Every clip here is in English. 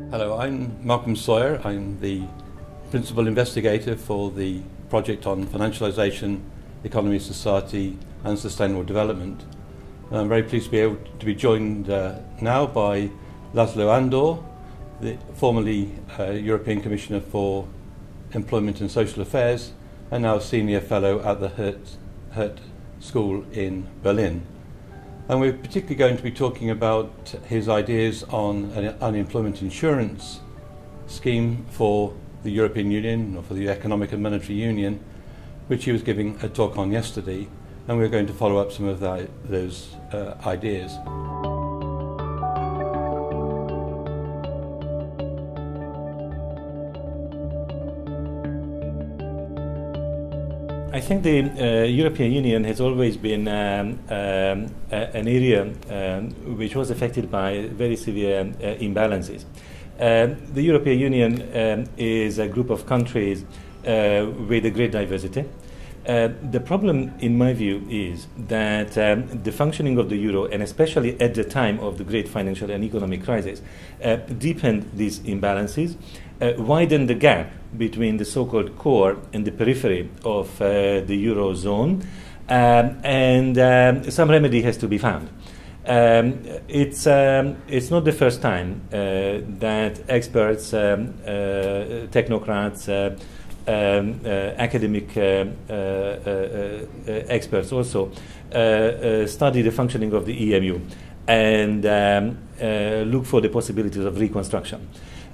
Hello, I'm Malcolm Sawyer. I'm the Principal Investigator for the project on financialisation, economy, society and sustainable development. I'm very pleased to be able to be joined now by Laszlo Andor, formerly European Commissioner for Employment and Social Affairs and now Senior Fellow at the Herdt School in Berlin. And we're particularly going to be talking about his ideas on an unemployment insurance scheme for the European Union, or for the Economic and Monetary Union, which he was giving a talk on yesterday, and we're going to follow up some of those ideas. I think the European Union has always been an area which was affected by very severe imbalances. The European Union is a group of countries with a great diversity. The problem, in my view, is that the functioning of the euro, and especially at the time of the great financial and economic crisis, deepened these imbalances, widened the gap between the so-called core and the periphery of the eurozone, and some remedy has to be found. It's not the first time that experts, technocrats, academic experts also study the functioning of the EMU and look for the possibilities of reconstruction.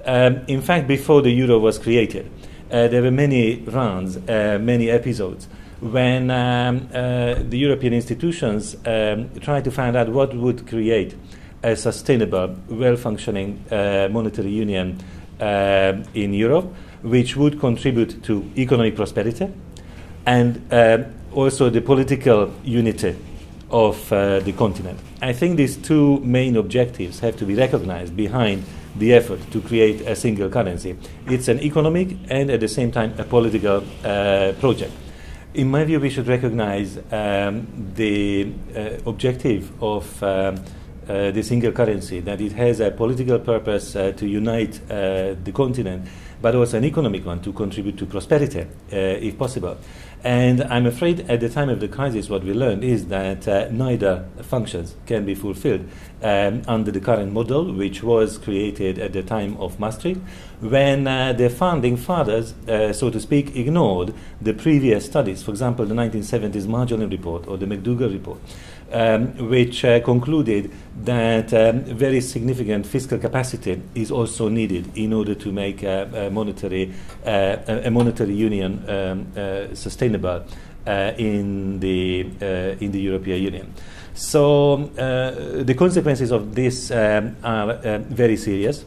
In fact, before the euro was created, there were many rounds, many episodes when the European institutions tried to find out what would create a sustainable, well-functioning monetary union in Europe, which would contribute to economic prosperity and also the political unity of the continent. I think these two main objectives have to be recognized behind the effort to create a single currency. It's an economic and at the same time a political project. In my view, we should recognize the objective of the single currency, that it has a political purpose to unite the continent, but also an economic one to contribute to prosperity, if possible. And I'm afraid at the time of the crisis what we learned is that neither functions can be fulfilled under the current model, which was created at the time of Maastricht, when the founding fathers, so to speak, ignored the previous studies, for example, the 1970s Marjolin report or the McDougall report, which concluded that very significant fiscal capacity is also needed in order to make a monetary union sustainable in the European Union. So the consequences of this are very serious.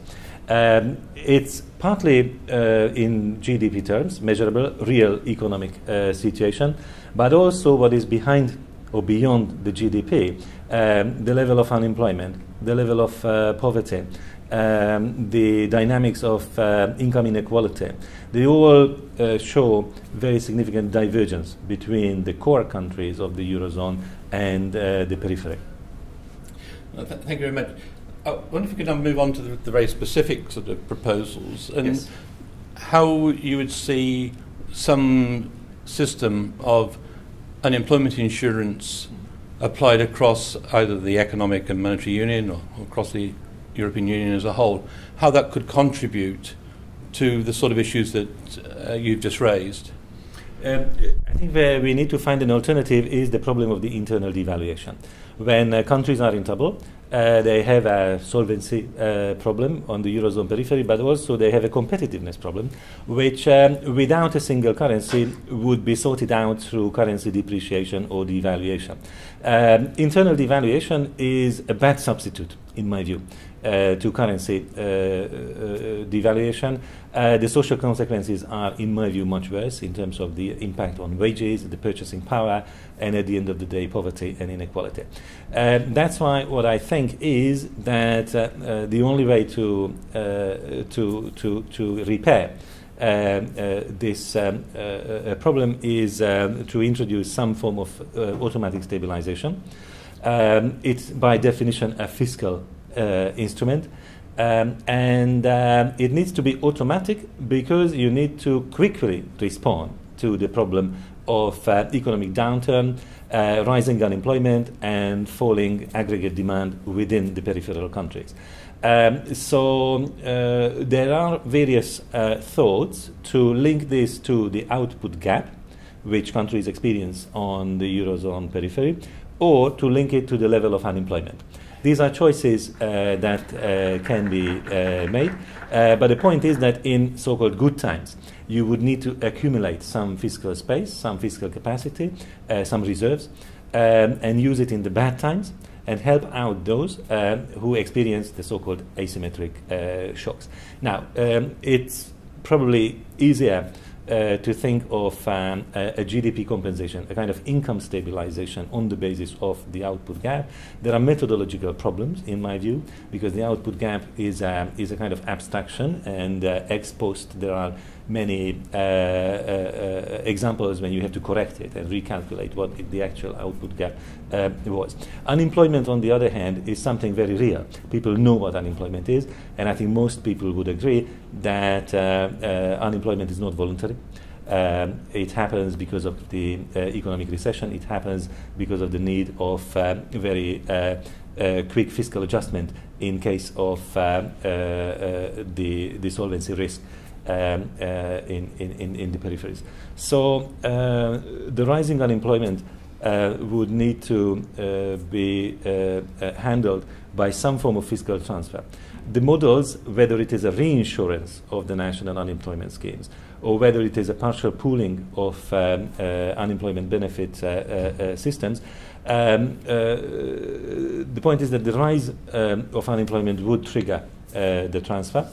It's partly in GDP terms, measurable, real economic situation, but also what is behind or beyond the GDP, the level of unemployment, the level of poverty, the dynamics of income inequality. They all show very significant divergence between the core countries of the Eurozone and the periphery. Thank you very much. I wonder if we could now move on to the very specific sort of proposals and Yes. how you would see some system of unemployment insurance applied across either the Economic and Monetary Union or across the European Union as a whole, how that could contribute to the sort of issues that you've just raised. I think where we need to find an alternative is the problem of the internal devaluation. When countries are in trouble, they have a solvency problem on the Eurozone periphery, but also they have a competitiveness problem, which without a single currency would be sorted out through currency depreciation or devaluation. Internal devaluation is a bad substitute, in my view, to currency devaluation. The social consequences are, in my view, much worse in terms of the impact on wages, the purchasing power, and at the end of the day, poverty and inequality. That's why what I think is that the only way to repair this problem is to introduce some form of automatic stabilization. It's by definition a fiscal instrument. and it needs to be automatic because you need to quickly respond to the problem of economic downturn, rising unemployment, and falling aggregate demand within the peripheral countries. So there are various thoughts to link this to the output gap which countries experience on the Eurozone periphery, or to link it to the level of unemployment. These are choices that can be made, but the point is that in so-called good times, you would need to accumulate some fiscal space, some fiscal capacity, some reserves, and use it in the bad times, and help out those who experience the so-called asymmetric shocks. Now, it's probably easier to think of a GDP compensation, a kind of income stabilization on the basis of the output gap. There are methodological problems, in my view, because the output gap is a kind of abstraction, and ex post there are many examples when you have to correct it and recalculate what the actual output gap was. Unemployment, on the other hand, is something very real. People know what unemployment is, and I think most people would agree that unemployment is not voluntary. It happens because of the economic recession. It happens because of the need of very quick fiscal adjustment in case of the solvency risk in the peripheries. So the rising unemployment would need to be handled by some form of fiscal transfer. The models, whether it is a reinsurance of the national unemployment schemes or whether it is a partial pooling of unemployment benefit systems, the point is that the rise of unemployment would trigger the transfer,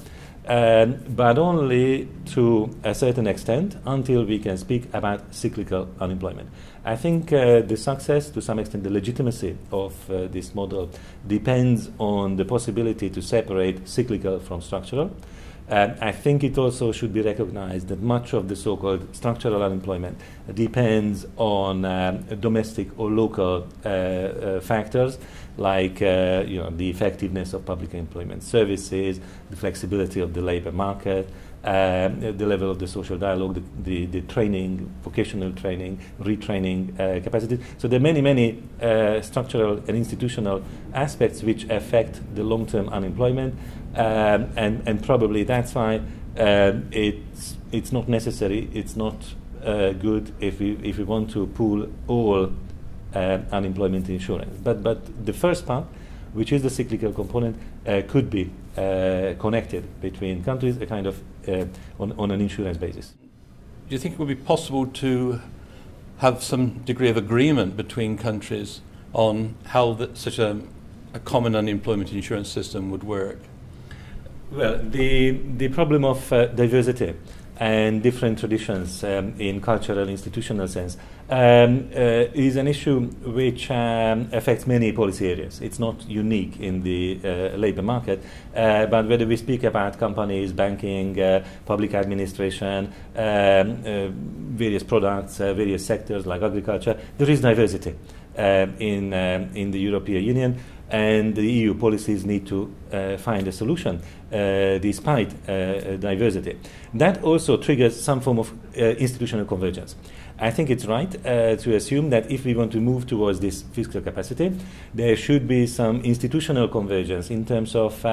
but only to a certain extent until we can speak about cyclical unemployment. I think the success, to some extent the legitimacy of this model, depends on the possibility to separate cyclical from structural. I think it also should be recognized that much of the so-called structural unemployment depends on domestic or local factors, like the effectiveness of public employment services, the flexibility of the labor market, the level of the social dialogue, the training, vocational training, retraining capacity. So there are many structural and institutional aspects which affect the long-term unemployment, and probably that's why it's not necessary, it's not good if we want to pool all unemployment insurance. But the first part, which is the cyclical component, could be connected between countries, a kind of on an insurance basis. Do you think it would be possible to have some degree of agreement between countries on how such a common unemployment insurance system would work? Well, the problem of diversity and different traditions in cultural institutional sense is an issue which affects many policy areas. It's not unique in the labor market, but whether we speak about companies, banking, public administration, various products, various sectors like agriculture, there is diversity in the European Union, and the EU policies need to find a solution despite diversity. That also triggers some form of institutional convergence. I think it's right to assume that if we want to move towards this fiscal capacity, there should be some institutional convergence in terms of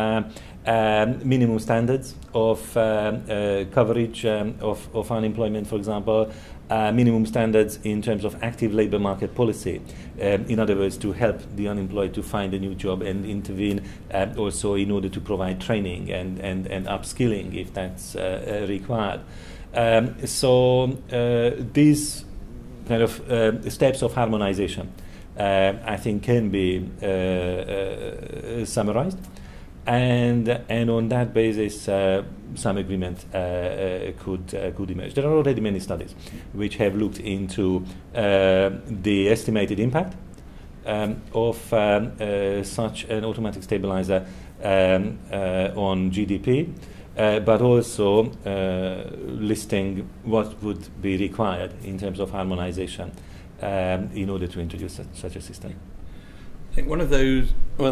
minimum standards of coverage of unemployment, for example, minimum standards in terms of active labor market policy. In other words, to help the unemployed to find a new job and intervene also in order to provide training and upskilling if that's required. So these kind of steps of harmonization, I think, can be summarized, and on that basis, some agreement could emerge. There are already many studies which have looked into the estimated impact of such an automatic stabilizer on GDP. But also listing what would be required in terms of harmonization in order to introduce such a system. I think one of the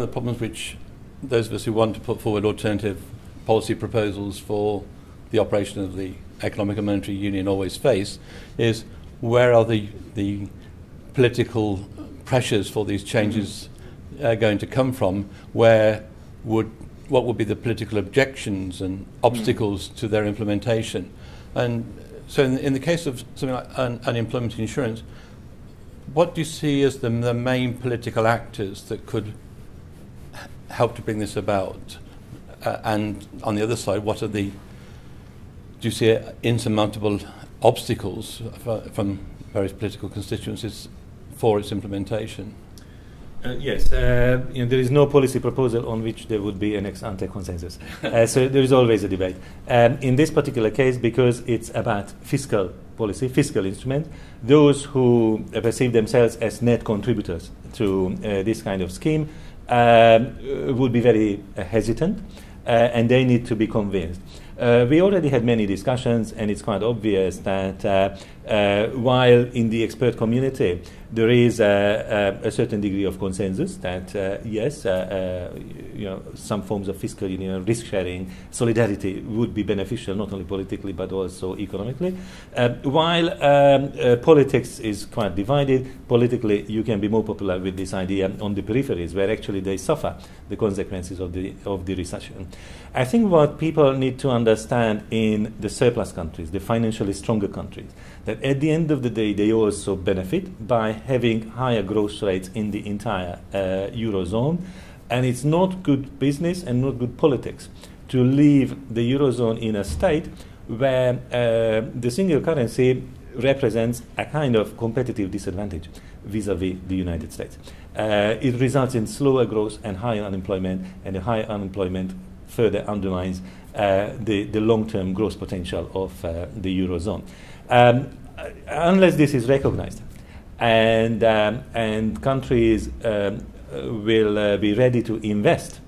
problems which those of us who want to put forward alternative policy proposals for the operation of the Economic and Monetary Union always face is where are the political pressures for these changes going to come from? What would be the political objections and obstacles to their implementation? And so in the case of something like unemployment insurance, what do you see as the main political actors that could help to bring this about? And on the other side, do you see insurmountable obstacles from various political constituencies for its implementation? Yes, there is no policy proposal on which there would be an ex-ante consensus. So there is always a debate. In this particular case, because it's about fiscal policy, fiscal instrument, those who perceive themselves as net contributors to this kind of scheme would be very hesitant, and they need to be convinced. We already had many discussions, and it's quite obvious that while in the expert community there is a certain degree of consensus that yes, some forms of fiscal union, risk sharing, solidarity would be beneficial not only politically but also economically. While politics is quite divided, politically you can be more popular with this idea on the peripheries, where actually they suffer the consequences of the recession. I think what people need to understand in the surplus countries, the financially stronger countries, that at the end of the day they also benefit by having higher growth rates in the entire Eurozone. And it's not good business and not good politics to leave the Eurozone in a state where the single currency represents a kind of competitive disadvantage vis-à-vis the United States. It results in slower growth and higher unemployment, and the higher unemployment further undermines the long-term growth potential of the Eurozone. Unless this is recognized, and countries will be ready to invest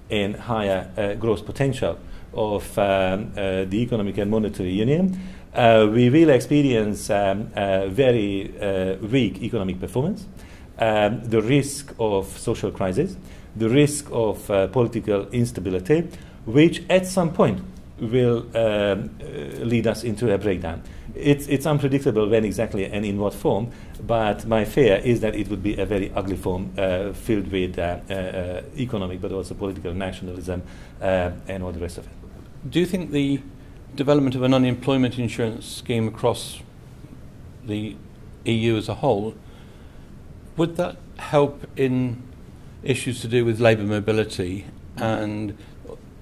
in higher growth potential of the Economic and Monetary Union, we will experience very weak economic performance, the risk of social crisis, the risk of political instability, which at some point will lead us into a breakdown. It's unpredictable when exactly and in what form, but my fear is that it would be a very ugly form filled with economic but also political nationalism and all the rest of it. Do you think the development of an unemployment insurance scheme across the EU as a whole, would that help in issues to do with labour mobility and,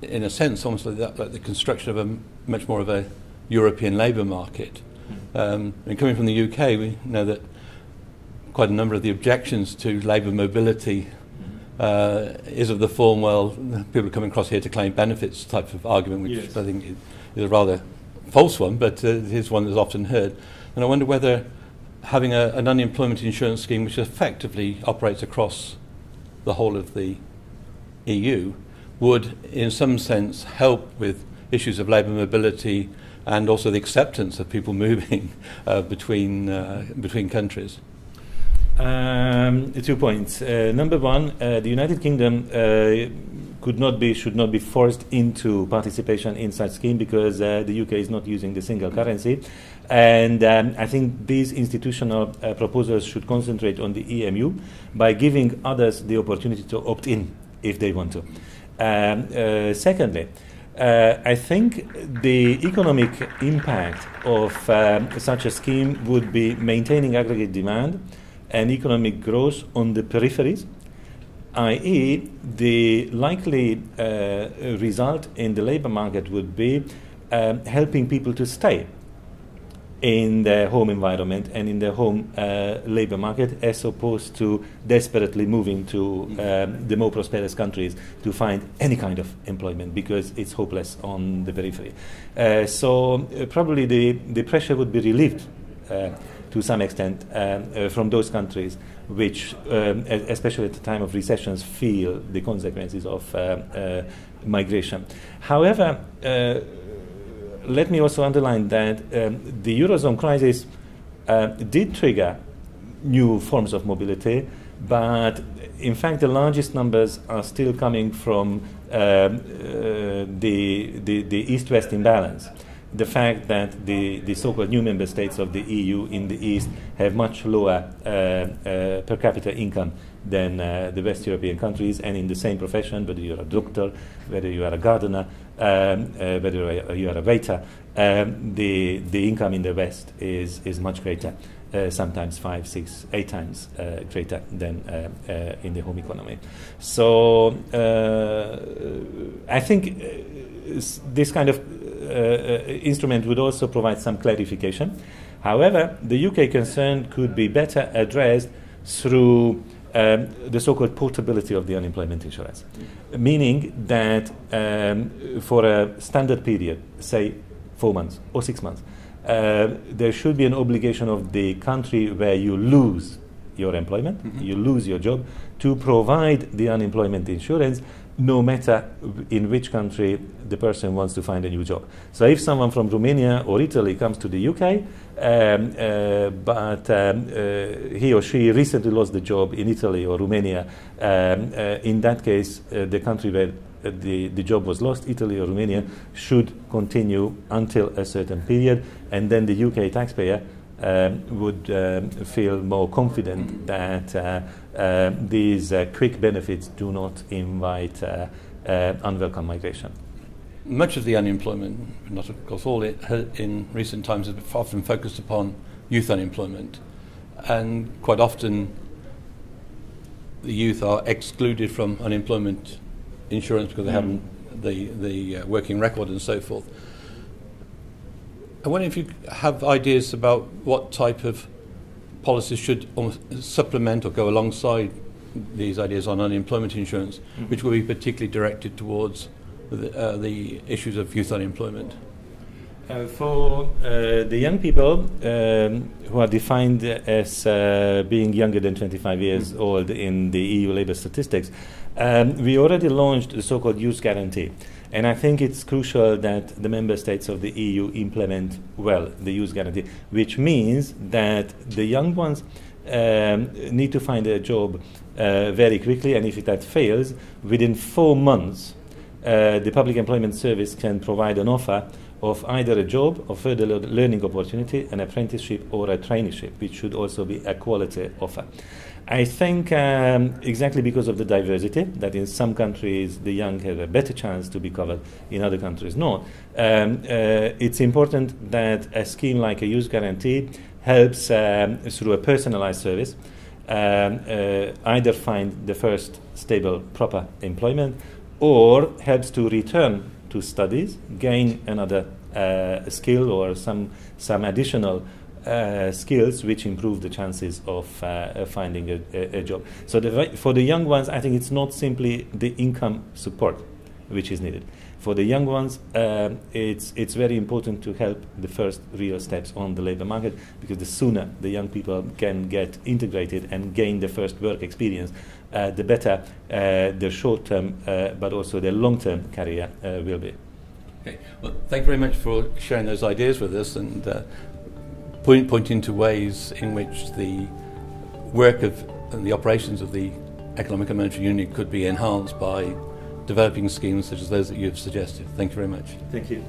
in a sense, almost like the construction of a much more of a European labour market? And coming from the UK, we know that quite a number of the objections to labour mobility is of the form, well, people are coming across here to claim benefits type of argument, which yes, I think is a rather false one, but it is one that's often heard. And I wonder whether having an unemployment insurance scheme which effectively operates across the whole of the EU would, in some sense, help with issues of labour mobility and also the acceptance of people moving between countries. 2 points. Number one, the United Kingdom should not be forced into participation in such scheme because the UK is not using the single currency. And I think these institutional proposals should concentrate on the EMU by giving others the opportunity to opt in if they want to. Secondly, I think the economic impact of such a scheme would be maintaining aggregate demand and economic growth on the peripheries, i.e. the likely result in the labour market would be helping people to stay in their home environment and in their home labour market, as opposed to desperately moving to the more prosperous countries to find any kind of employment because it's hopeless on the periphery. So probably the pressure would be relieved to some extent from those countries which, especially at the time of recessions, feel the consequences of migration. However, let me also underline that the Eurozone crisis did trigger new forms of mobility, But in fact, the largest numbers are still coming from the East-West imbalance. The fact that the so-called new member states of the EU in the East have much lower per capita income than the West European countries, and in the same profession, whether you're a doctor, whether you are a gardener, whether you are a waiter, the income in the West is much greater, sometimes 5, 6, 8 times greater than in the home economy. So I think this kind of instrument would also provide some clarification. However, the UK concern could be better addressed through the so-called portability of the unemployment insurance, meaning that for a standard period, say 4 months or 6 months, there should be an obligation of the country where you lose your employment, you lose your job, to provide the unemployment insurance no matter in which country the person wants to find a new job. So if someone from Romania or Italy comes to the UK, but he or she recently lost the job in Italy or Romania, in that case, the country where the job was lost, Italy or Romania, should continue until a certain period, and then the UK taxpayer would feel more confident that these quick benefits do not invite unwelcome migration. Much of the unemployment, not of course all it, in recent times has often focused upon youth unemployment, and quite often the youth are excluded from unemployment insurance because they haven't the working record and so forth. I wonder if you have ideas about what type of policies should supplement or go alongside these ideas on unemployment insurance, which will be particularly directed towards the issues of youth unemployment. For the young people who are defined as being younger than 25 years old in the EU labour statistics, we already launched the so-called Youth Guarantee. And I think it's crucial that the member states of the EU implement well the Youth Guarantee, which means that the young ones need to find a job very quickly, and if that fails, within 4 months, the Public Employment Service can provide an offer of either a job or further learning opportunity, an apprenticeship or a traineeship, which should also be a quality offer. I think exactly because of the diversity, that in some countries the young have a better chance to be covered, in other countries not, it's important that a scheme like a Youth Guarantee helps through a personalized service either find the first stable, proper employment, or helps to return to studies, gain another skill or some additional skills which improve the chances of finding a job. So for the young ones, I think it's not simply the income support which is needed. For the young ones, it's very important to help the first real steps on the labour market, because the sooner the young people can get integrated and gain the first work experience, the better their short-term but also their long-term career will be. Okay. Well, thank you very much for sharing those ideas with us and pointing to ways in which the work of and the operations of the Economic and Monetary Union could be enhanced by developing schemes such as those that you've suggested. Thank you very much. Thank you.